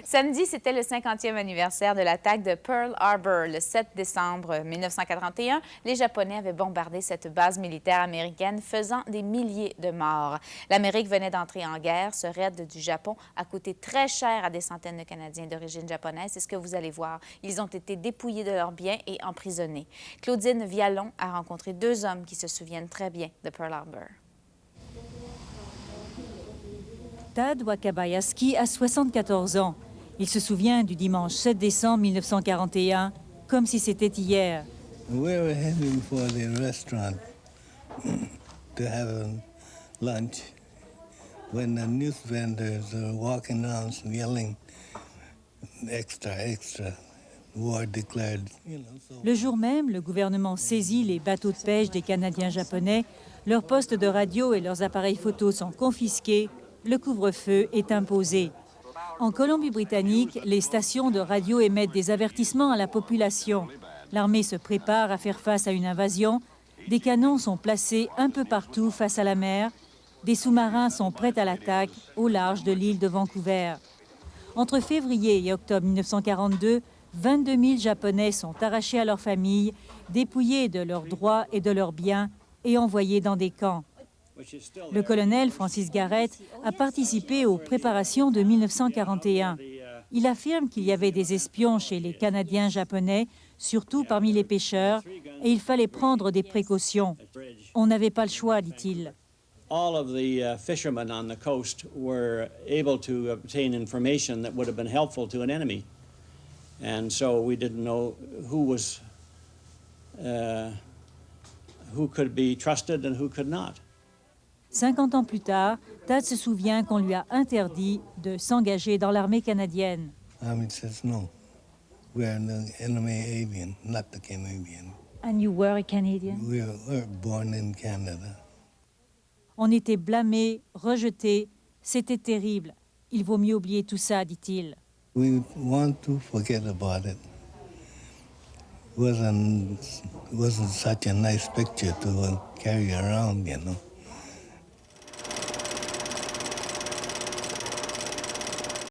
Samedi, c'était le 50e anniversaire de l'attaque de Pearl Harbor. Le 7 décembre 1941, les Japonais avaient bombardé cette base militaire américaine, faisant des milliers de morts. L'Amérique venait d'entrer en guerre. Ce raid du Japon a coûté très cher à des centaines de Canadiens d'origine japonaise. C'est ce que vous allez voir. Ils ont été dépouillés de leurs biens et emprisonnés. Claudine Vialon a rencontré deux hommes qui se souviennent très bien de Pearl Harbor. Tad Wakabayashi a 74 ans. Il se souvient du dimanche 7 décembre 1941, comme si c'était hier. We were heading for the restaurant to have lunch when the news vendors were walking around yelling, extra, extra, war declared. Le jour même, le gouvernement saisit les bateaux de pêche des Canadiens japonais. Leurs postes de radio et leurs appareils photos sont confisqués. Le couvre-feu est imposé. En Colombie-Britannique, les stations de radio émettent des avertissements à la population. L'armée se prépare à faire face à une invasion. Des canons sont placés un peu partout face à la mer. Des sous-marins sont prêts à l'attaque au large de l'île de Vancouver. Entre février et octobre 1942, 22 000 Japonais sont arrachés à leurs familles, dépouillés de leurs droits et de leurs biens et envoyés dans des camps. Le colonel Francis Garrett a participé aux préparations de 1941. Il affirme qu'il y avait des espions chez les Canadiens japonais, surtout parmi les pêcheurs, et il fallait prendre des précautions. On n'avait pas le choix, dit-il. All of the fishermen on the coast were able to obtain information that would have been helpful to an enemy. And so we didn't know who could be trusted and who could not. 50 ans plus tard, Tad se souvient qu'on lui a interdit de s'engager dans l'armée canadienne. Army says no. We are the enemy alien, not the Canadian. And you were a Canadian? We were born in Canada. On était blâmés, rejetés. C'était terrible. Il vaut mieux oublier tout ça, dit-il. We want to forget about it. Wasn't such a nice picture to carry around, you know.